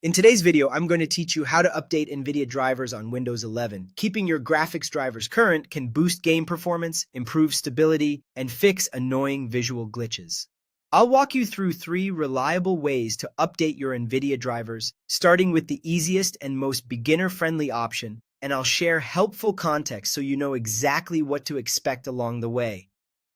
In today's video, I'm going to teach you how to update NVIDIA drivers on Windows 11. Keeping your graphics drivers current can boost game performance, improve stability, and fix annoying visual glitches. I'll walk you through 3 reliable ways to update your NVIDIA drivers, starting with the easiest and most beginner-friendly option, and I'll share helpful context so you know exactly what to expect along the way.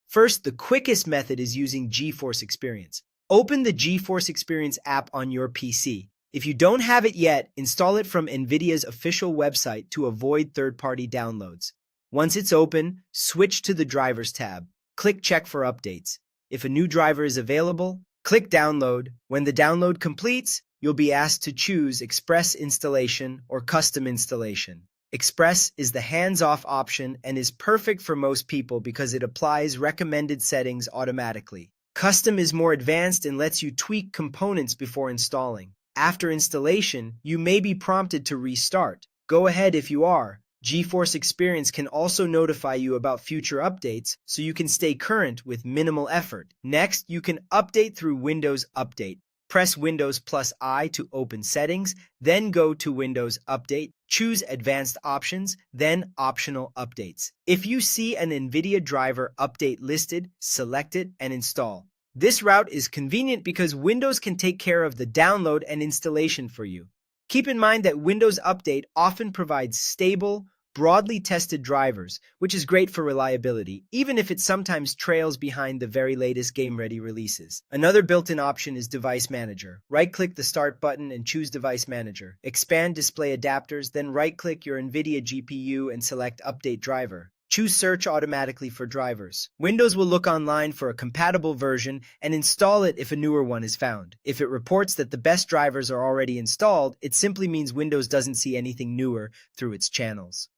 First, the quickest method is using GeForce Experience. Open the GeForce Experience app on your PC. If you don't have it yet, install it from NVIDIA's official website to avoid third-party downloads. Once it's open, switch to the Drivers tab. Click Check for updates. If a new driver is available, click Download. When the download completes, you'll be asked to choose Express Installation or Custom Installation. Express is the hands-off option and is perfect for most people because it applies recommended settings automatically. Custom is more advanced and lets you tweak components before installing. After installation, you may be prompted to restart. Go ahead if you are. GeForce Experience can also notify you about future updates so you can stay current with minimal effort. Next, you can update through Windows Update. Press Windows plus I to open Settings, then go to Windows Update. Choose Advanced Options, then Optional Updates. If you see an NVIDIA driver update listed, select it and install. This route is convenient because Windows can take care of the download and installation for you. Keep in mind that Windows Update often provides stable, broadly tested drivers, which is great for reliability, even if it sometimes trails behind the very latest game-ready releases. Another built-in option is Device Manager. Right-click the Start button and choose Device Manager. Expand Display Adapters, then right-click your NVIDIA GPU and select Update Driver. Choose Search automatically for drivers. Windows will look online for a compatible version and install it if a newer one is found. If it reports that the best drivers are already installed, it simply means Windows doesn't see anything newer through its channels.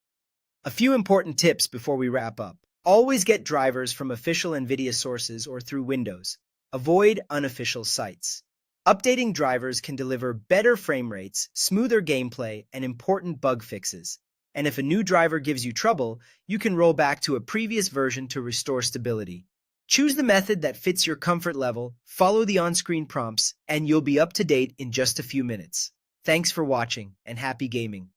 A few important tips before we wrap up. Always get drivers from official NVIDIA sources or through Windows. Avoid unofficial sites. Updating drivers can deliver better frame rates, smoother gameplay, and important bug fixes. And if a new driver gives you trouble, you can roll back to a previous version to restore stability. Choose the method that fits your comfort level, follow the on-screen prompts, and you'll be up to date in just a few minutes. Thanks for watching, and happy gaming.